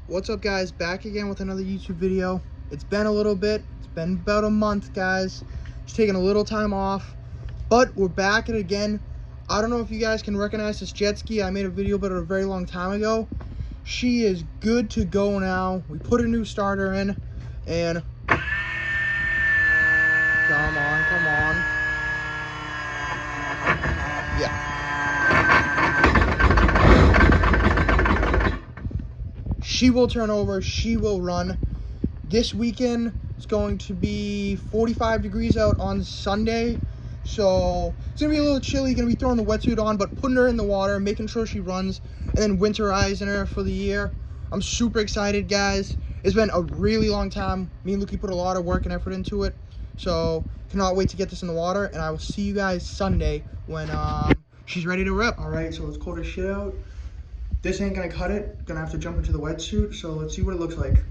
What's up, guys? Back again with another YouTube video. It's been a little bit. It's been about a month, guys. Just taking a little time off, but we're back at it again. I don't know if you guys can recognize this jet ski. I made a video about it a very long time ago. She is good to go now. We put a new starter in, and come on. Yeah. She will turn over, she will run. This weekend it's going to be 45 degrees out on Sunday. So it's gonna be a little chilly, gonna be throwing the wetsuit on, but putting her in the water, making sure she runs, and then winterizing her for the year. I'm super excited, guys. It's been a really long time. Me and Lukey put a lot of work and effort into it. So cannot wait to get this in the water, and I will see you guys Sunday when she's ready to rip. All right, so it's cold as shit out. This ain't gonna cut it. Gonna have to jump into the wetsuit, so let's see what it looks like.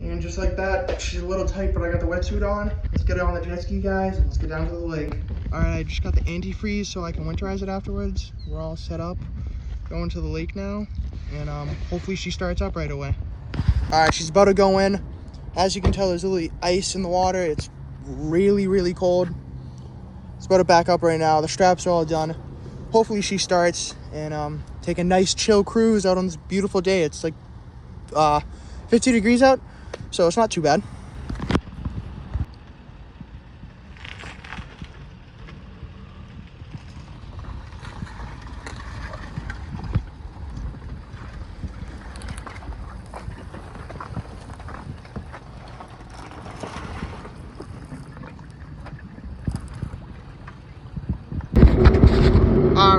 And just like that, she's a little tight, but I got the wetsuit on. Let's get it on the jet ski, guys, and let's get down to the lake. All right, I just got the antifreeze so I can winterize it afterwards. We're all set up. Going to the lake now, and hopefully she starts up right away. All right, she's about to go in. As you can tell, there's literally ice in the water. It's really, really cold. It's about to back up right now. The straps are all done. Hopefully she starts and take a nice chill cruise out on this beautiful day. It's like 50 degrees out, so it's not too bad.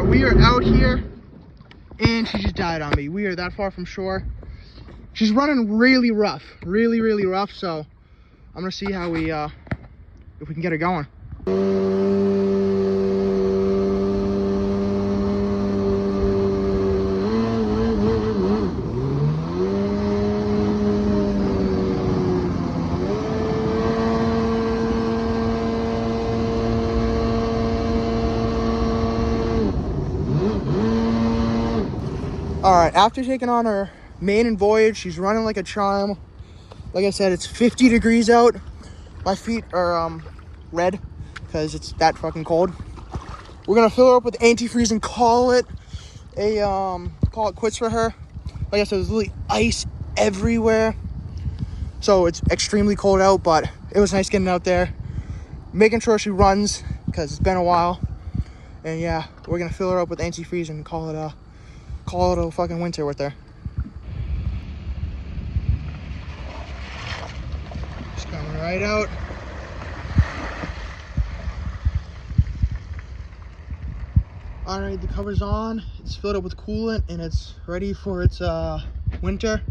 We are out here, and she just died on me. We are that far from shore. She's running really rough, really rough. So I'm gonna see how we, if we can get her going. All right, after taking on her maiden voyage, she's running like a charm. Like I said, it's 50 degrees out. My feet are red because it's that fucking cold. We're gonna fill her up with antifreeze and call it quits for her. Like I said, there's literally ice everywhere, so it's extremely cold out. But it was nice getting out there, making sure she runs because it's been a while. And yeah, we're gonna fill her up with antifreeze and call it a fucking winter with her. Just coming right out. All right, the cover's on. It's filled up with coolant and it's ready for its winter.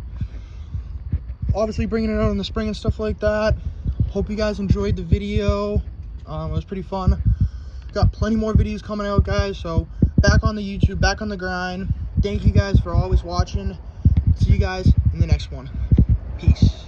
Obviously bringing it out in the spring and stuff like that. Hope you guys enjoyed the video. It was pretty fun. Got plenty more videos coming out, guys. So back on the YouTube, back on the grind. Thank you guys for always watching. See you guys in the next one. Peace.